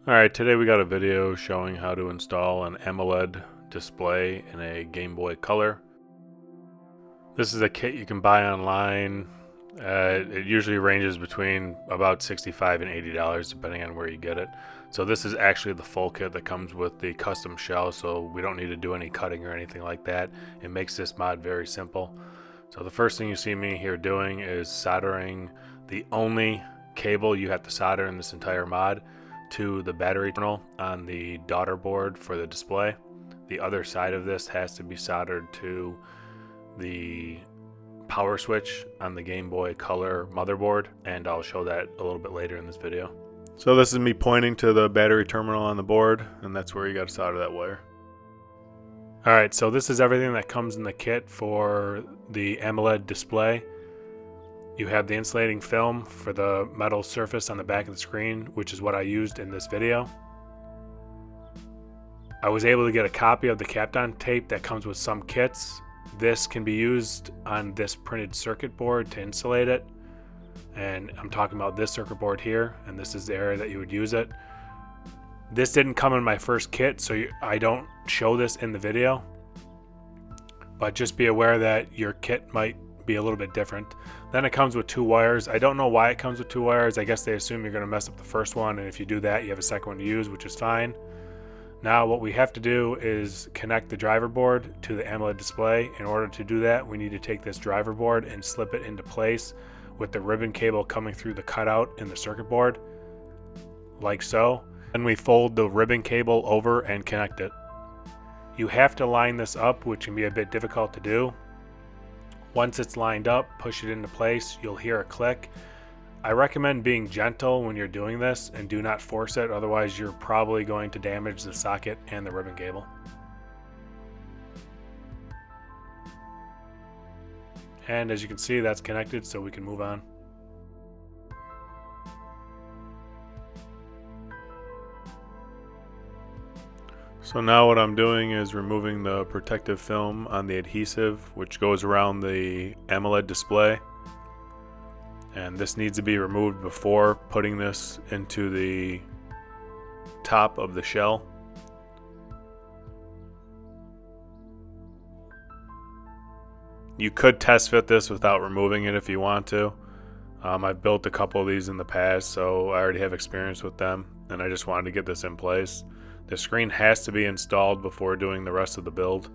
Alright, today we got a video showing how to install an AMOLED display in a Game Boy Color. This is a kit you can buy online. It usually ranges between about $65 and $80 depending on where you get it. So this is actually the full kit that comes with the custom shell, so we don't need to do any cutting or anything like that. It makes this mod very simple. So the first thing you see me here doing is soldering the only cable you have to solder in this entire mod to the battery terminal on the daughter board for the display. The other side of this has to be soldered to the power switch on the Game Boy Color motherboard, and I'll show that a little bit later in this video. So this is me pointing to the battery terminal on the board, and that's where you got to solder that wire. Alright, so this is everything that comes in the kit for the AMOLED display. You have the insulating film for the metal surface on the back of the screen, which is what I used in this video. I was able to get a copy of the Kapton tape that comes with some kits. This can be used on this printed circuit board to insulate it. And I'm talking about this circuit board here, and this is the area that you would use it. This didn't come in my first kit, so I don't show this in the video. But just be aware that your kit might be a little bit different. Then it comes with two wires. I don't know why it comes with two wires. I guess they assume you're going to mess up the first one, and if you do that, you have a second one to use, which is fine. Now what we have to do is connect the driver board to the AMOLED display. In order to do that, we need to take this driver board and slip it into place with the ribbon cable coming through the cutout in the circuit board, like so. Then we fold the ribbon cable over and connect it. You have to line this up, which can be a bit difficult to do. Once it's lined up, push it into place, you'll hear a click. I recommend being gentle when you're doing this and do not force it, otherwise you're probably going to damage the socket and the ribbon cable. And as you can see, that's connected, so we can move on. So now what I'm doing is removing the protective film on the adhesive which goes around the AMOLED display. And this needs to be removed before putting this into the top of the shell. You could test fit this without removing it if you want to. I've built a couple of these in the past, so I already have experience with them, and I just wanted to get this in place. The screen has to be installed before doing the rest of the build.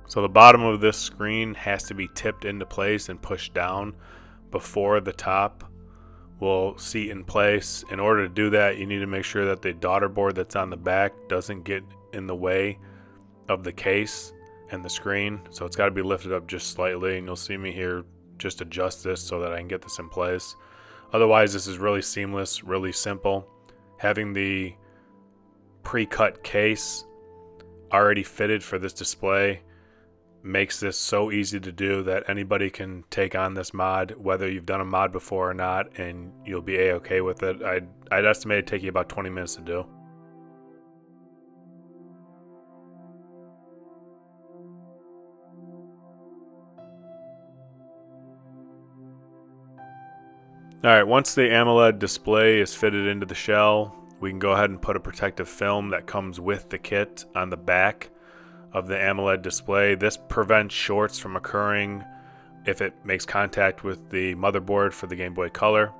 So the bottom of this screen has to be tipped into place and pushed down before the top will seat in place. In order to do that, you need to make sure that the daughter board that's on the back doesn't get in the way of the case and the screen. So it's got to be lifted up just slightly, and you'll see me here just adjust this so that I can get this in place. Otherwise, this is really seamless, really simple. Having the pre-cut case already fitted for this display makes this so easy to do that anybody can take on this mod, whether you've done a mod before or not, and you'll be a-okay with it. I'd estimate it take you about 20 minutes to do. Alright, once the AMOLED display is fitted into the shell, we can go ahead and put a protective film that comes with the kit on the back of the AMOLED display. This prevents shorts from occurring if it makes contact with the motherboard for the Game Boy Color.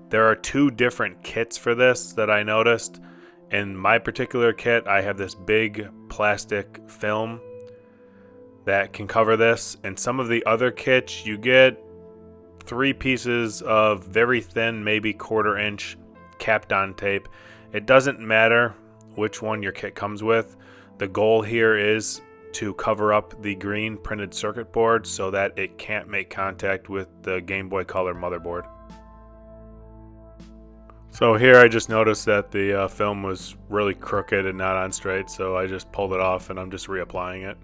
There are two different kits for this that I noticed. In my particular kit, I have this big plastic film that can cover this. In some of the other kits, you get 3 pieces of very thin, maybe 1/4 inch Kapton tape. It doesn't matter which one your kit comes with. The goal here is to cover up the green printed circuit board so that it can't make contact with the Game Boy Color motherboard. So here I just noticed that the film was really crooked and not on straight, so I just pulled it off and I'm just reapplying it.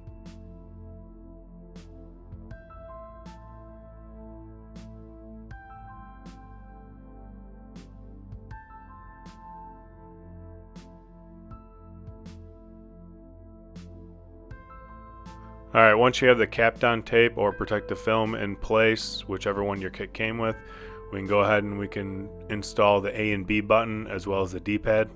Alright, once you have the Kapton tape or protective film in place, whichever one your kit came with, we can go ahead and we can install the A and B button as well as the D-pad.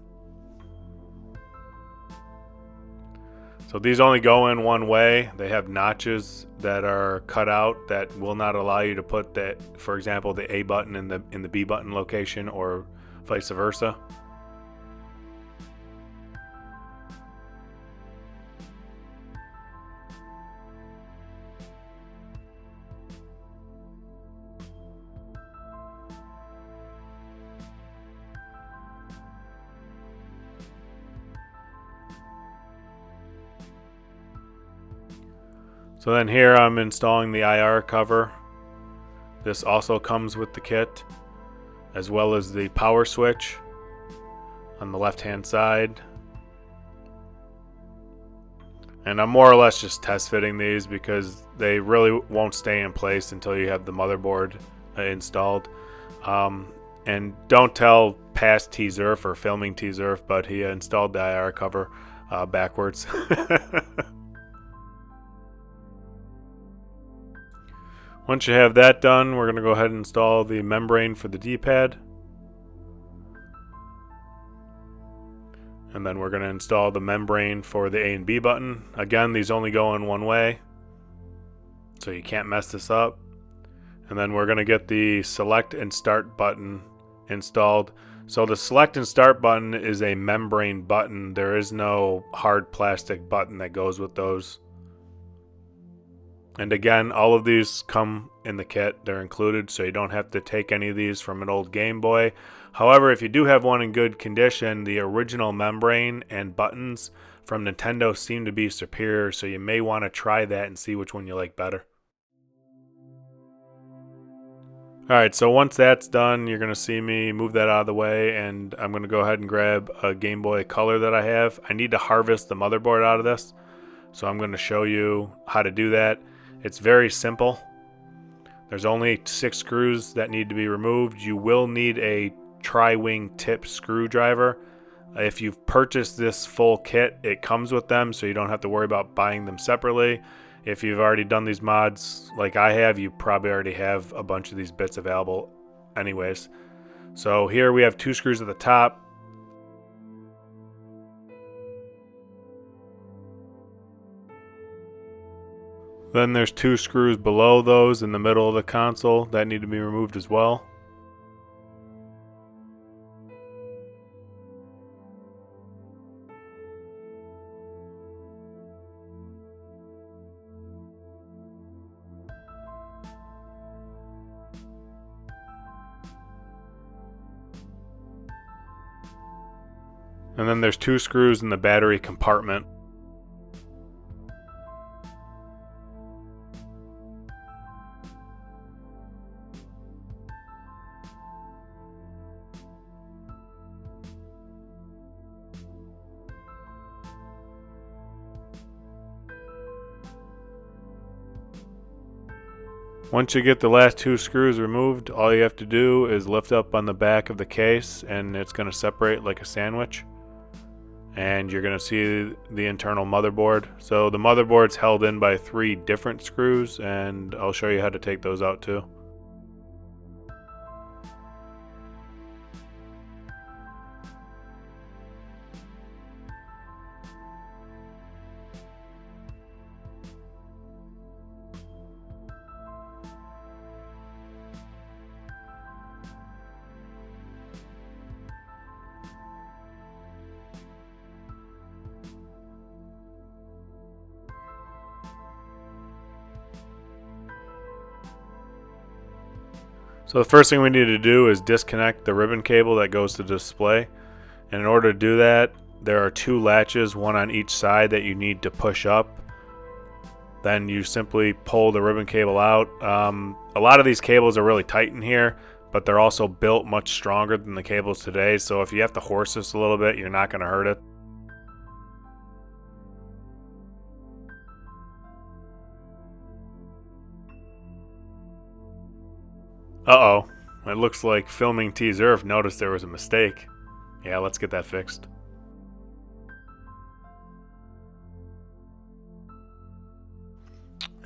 So these only go in one way. They have notches that are cut out that will not allow you to put that, for example, the A button in the B button location or vice versa. So then here I'm installing the IR cover. This also comes with the kit, as well as the power switch on the left hand side. And I'm more or less just test fitting these because they really won't stay in place until you have the motherboard installed. And don't tell past Tzirf or filming Tzirf, but he installed the IR cover backwards. Once you have that done, we're going to go ahead and install the membrane for the D-pad. And then we're going to install the membrane for the A and B button. Again, these only go in one way, so you can't mess this up. And then we're going to get the select and start button installed. So the select and start button is a membrane button. There is no hard plastic button that goes with those. And again, all of these come in the kit. They're included, so you don't have to take any of these from an old Game Boy. However, if you do have one in good condition, the original membrane and buttons from Nintendo seem to be superior, so you may want to try that and see which one you like better. Alright, so once that's done, you're going to see me move that out of the way, and I'm going to go ahead and grab a Game Boy Color that I have. I need to harvest the motherboard out of this, so I'm going to show you how to do that. It's very simple. There's only 6 screws that need to be removed. You will need a tri-wing tip screwdriver. If you've purchased this full kit, it comes with them, so you don't have to worry about buying them separately. If you've already done these mods like I have, you probably already have a bunch of these bits available anyways. So here we have 2 screws at the top. Then there's 2 screws below those in the middle of the console that need to be removed as well. And then there's 2 screws in the battery compartment. Once you get the last 2 screws removed, all you have to do is lift up on the back of the case and it's going to separate like a sandwich. And you're going to see the internal motherboard. So the motherboard's held in by 3 different screws, and I'll show you how to take those out too. So the first thing we need to do is disconnect the ribbon cable that goes to the display. And in order to do that, there are 2 latches, one on each side, that you need to push up. Then you simply pull the ribbon cable out. A lot of these cables are really tight in here, but they're also built much stronger than the cables today. So if you have to horse this a little bit, you're not going to hurt it. Uh-oh, it looks like filming Tzirf noticed there was a mistake. Yeah, let's get that fixed.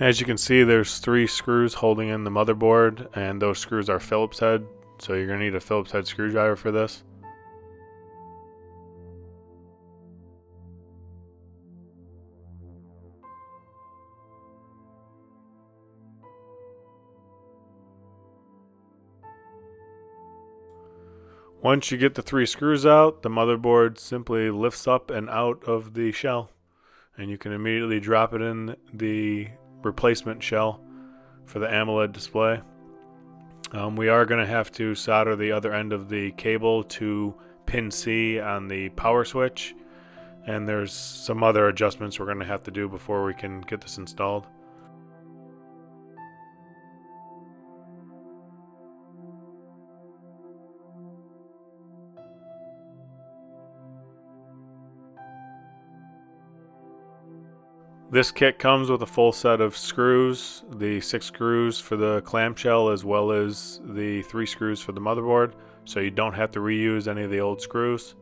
As you can see, there's 3 screws holding in the motherboard, and those screws are Phillips head so you're going to need a Phillips head screwdriver for this. Once you get the 3 screws out, the motherboard simply lifts up and out of the shell, and you can immediately drop it in the replacement shell for the AMOLED display. We are going to have to solder the other end of the cable to pin C on the power switch, and there's some other adjustments we're going to have to do before we can get this installed. This kit comes with a full set of screws, the 6 screws for the clamshell as well as the 3 screws for the motherboard, so you don't have to reuse any of the old screws.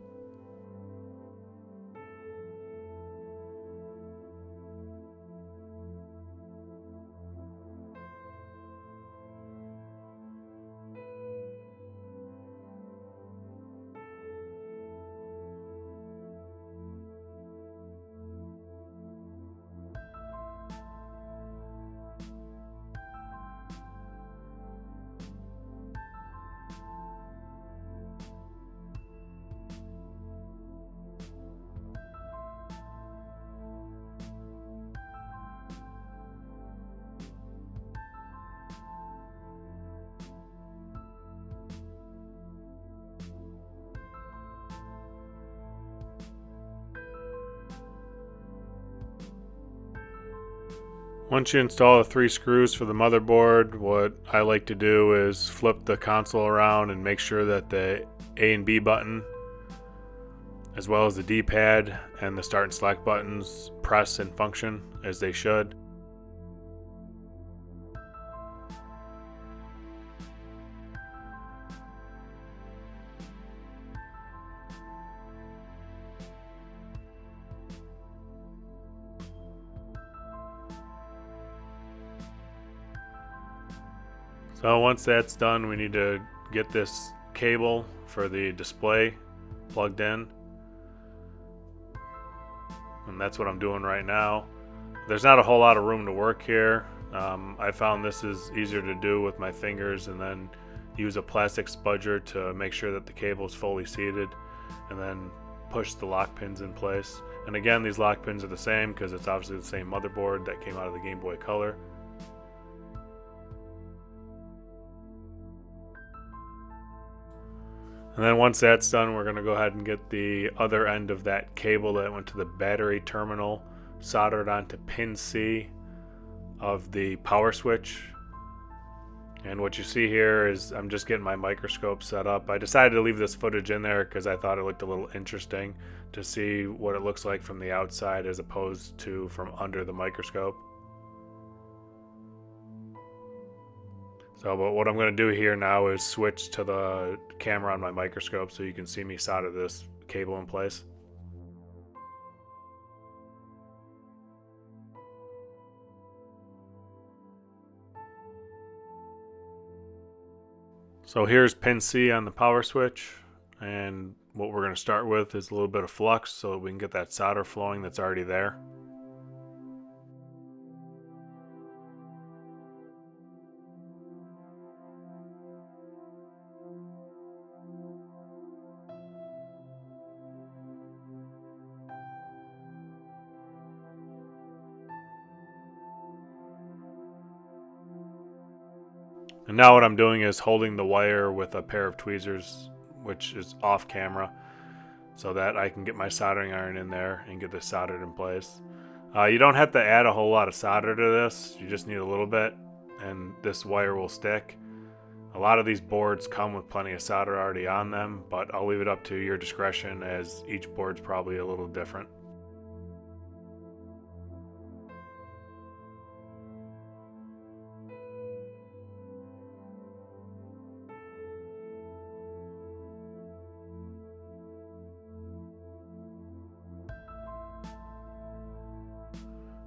Once you install the 3 screws for the motherboard, what I like to do is flip the console around and make sure that the A and B button, as well as the D-pad and the start and select buttons, press and function as they should. So once that's done, we need to get this cable for the display plugged in. And that's what I'm doing right now. There's not a whole lot of room to work here. I found this is easier to do with my fingers and then use a plastic spudger to make sure that the cable is fully seated and then push the lock pins in place. And again, these lock pins are the same because it's obviously the same motherboard that came out of the Game Boy Color. And then once that's done, we're going to go ahead and get the other end of that cable that went to the battery terminal soldered onto pin C of the power switch. And what you see here is I'm just getting my microscope set up. I decided to leave this footage in there because I thought it looked a little interesting to see what it looks like from the outside as opposed to from under the microscope. So, but what I'm going to do here now is switch to the camera on my microscope so you can see me solder this cable in place. So here's pin C on the power switch, and what we're going to start with is a little bit of flux so that we can get that solder flowing that's already there. And now what I'm doing is holding the wire with a pair of tweezers, which is off camera, so that I can get my soldering iron in there and get this soldered in place. You don't have to add a whole lot of solder to this, you just need a little bit, and this wire will stick. A lot of these boards come with plenty of solder already on them, but I'll leave it up to your discretion as each board's probably a little different.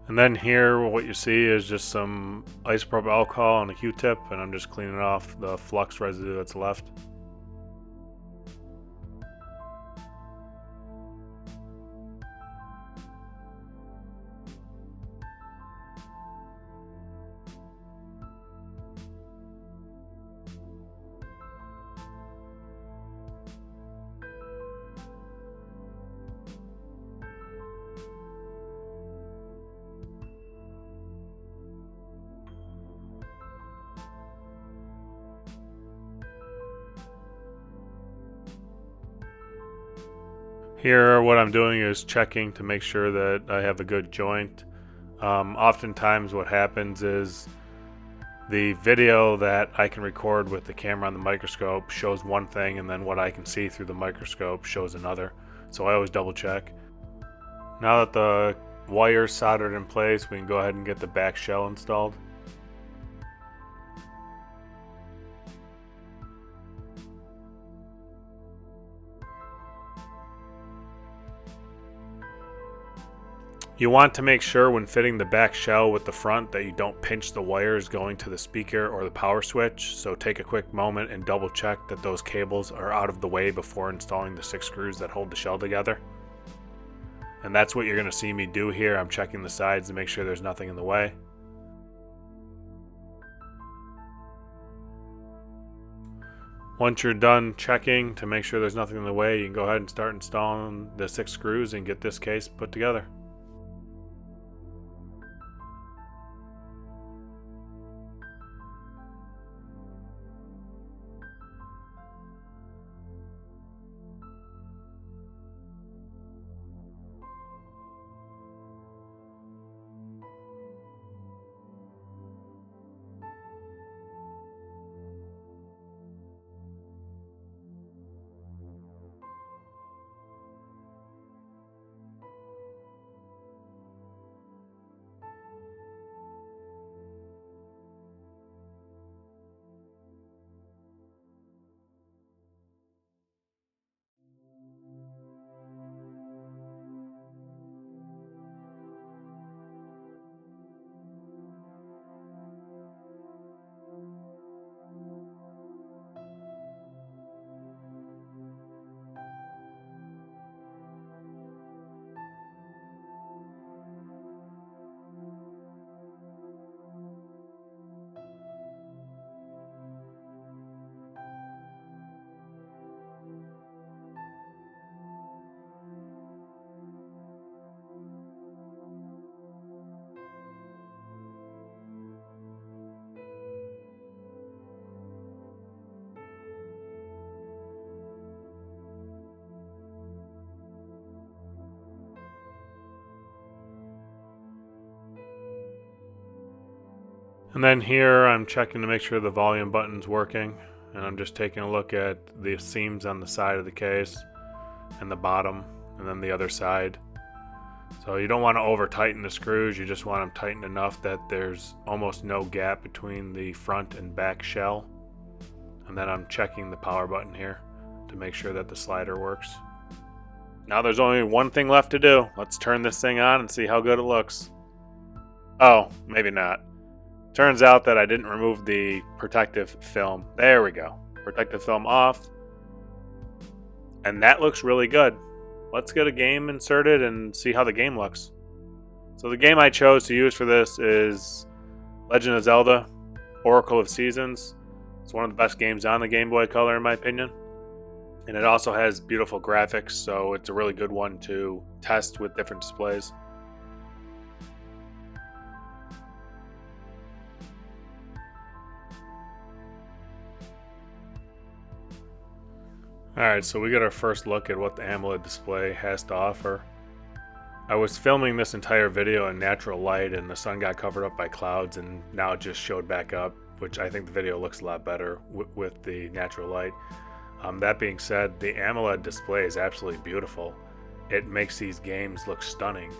And then here what you see is just some isopropyl alcohol on a Q-tip, and I'm just cleaning off the flux residue that's left. Here what I'm doing is checking to make sure that I have a good joint. Oftentimes what happens is the video that I can record with the camera on the microscope shows one thing, and then what I can see through the microscope shows another. So I always double check. Now that the wire's soldered in place, we can go ahead and get the back shell installed. You want to make sure when fitting the back shell with the front that you don't pinch the wires going to the speaker or the power switch, so take a quick moment and double check that those cables are out of the way before installing the 6 screws that hold the shell together. And that's what you're going to see me do here. I'm checking the sides to make sure there's nothing in the way. Once you're done checking to make sure there's nothing in the way, you can go ahead and start installing the 6 screws and get this case put together. And then here I'm checking to make sure the volume button's working, and I'm just taking a look at the seams on the side of the case and the bottom and then the other side. So you don't want to over tighten the screws, you just want them tightened enough that there's almost no gap between the front and back shell. And then I'm checking the power button here to make sure that the slider works. Now there's only one thing left to do. Let's turn this thing on and see how good it looks. Oh, maybe not. Turns out that I didn't remove the protective film. There we go. Protective film off. And that looks really good. Let's get a game inserted and see how the game looks. So the game I chose to use for this is Legend of Zelda, Oracle of Seasons. It's one of the best games on the Game Boy Color in my opinion. And it also has beautiful graphics, so it's a really good one to test with different displays. Alright, so we got our first look at what the AMOLED display has to offer. I was filming this entire video in natural light and the sun got covered up by clouds, and now it just showed back up, which I think the video looks a lot better with the natural light. That being said, the AMOLED display is absolutely beautiful. It makes these games look stunning.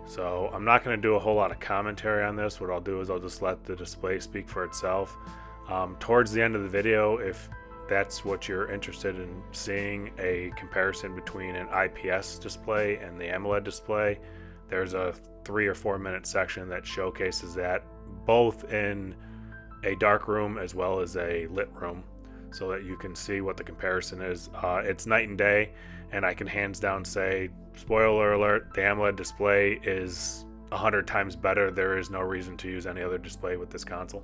So I'm not going to do a whole lot of commentary on this. What I'll do is I'll just let the display speak for itself. Towards the end of the video, if that's what you're interested in seeing, a comparison between an IPS display and the AMOLED display, There's a 3 or 4 minute section that showcases that, both in a dark room as well as a lit room, so that you can see what the comparison is. It's night and day, and I can hands down say, spoiler alert, the AMOLED display is 100 times better. There is no reason to use any other display with this console.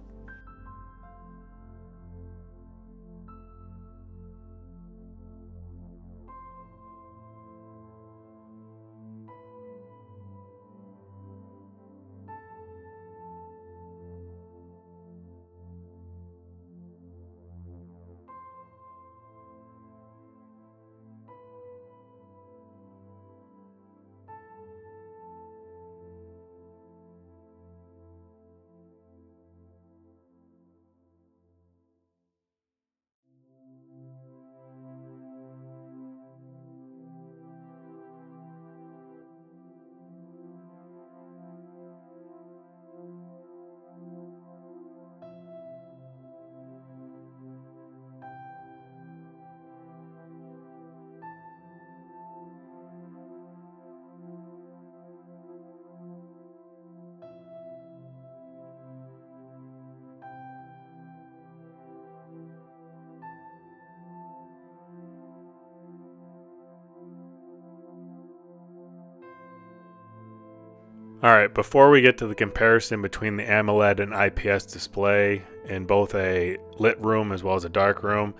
Alright, before we get to the comparison between the AMOLED and IPS display in both a lit room as well as a dark room,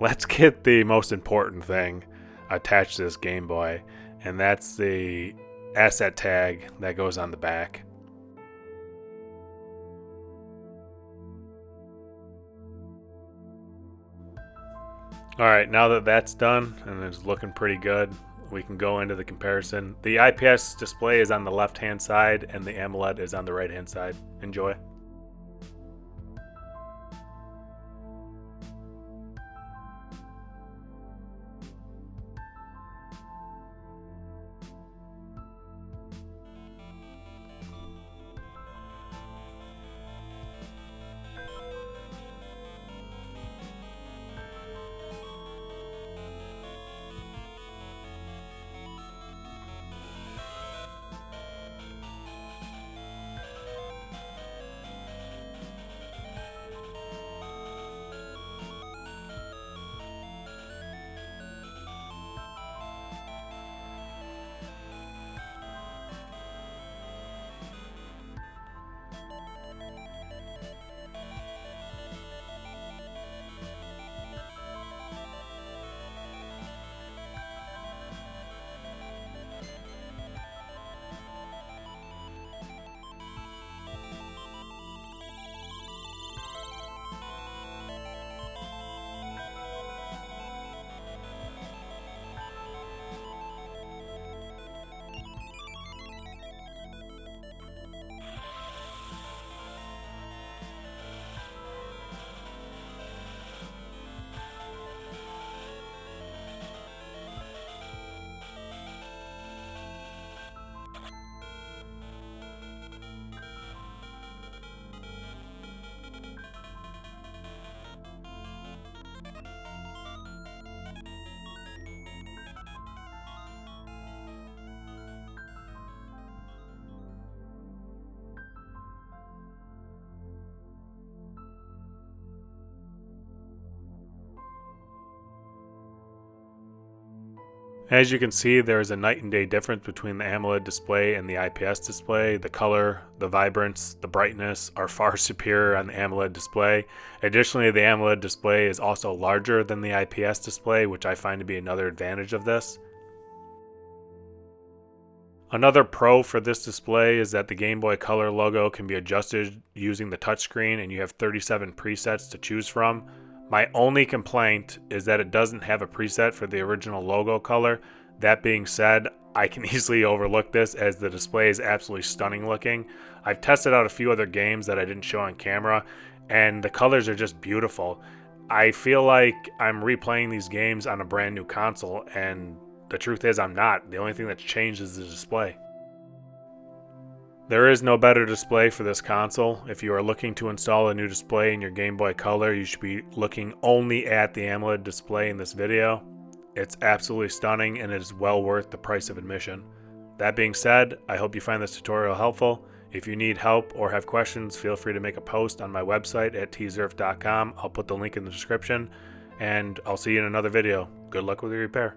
let's get the most important thing attached to this Game Boy, and that's the asset tag that goes on the back. Alright, now that that's done and it's looking pretty good, we can go into the comparison. The IPS display is on the left hand side and the AMOLED is on the right hand side. Enjoy. As you can see, there is a night and day difference between the AMOLED display and the IPS display. The color, the vibrance, the brightness are far superior on the AMOLED display. Additionally, the AMOLED display is also larger than the IPS display, which I find to be another advantage of this. Another pro for this display is that the Game Boy Color logo can be adjusted using the touchscreen, and you have 37 presets to choose from. My only complaint is that it doesn't have a preset for the original logo color. That being said, I can easily overlook this as the display is absolutely stunning looking. I've tested out a few other games that I didn't show on camera, and the colors are just beautiful. I feel like I'm replaying these games on a brand new console, and the truth is I'm not. The only thing that's changed is the display. There is no better display for this console. If you are looking to install a new display in your Game Boy Color, you should be looking only at the AMOLED display in this video. It's absolutely stunning and it is well worth the price of admission. That being said, I hope you find this tutorial helpful. If you need help or have questions, feel free to make a post on my website at tzirf.com. I'll put the link in the description, and I'll see you in another video. Good luck with your repair.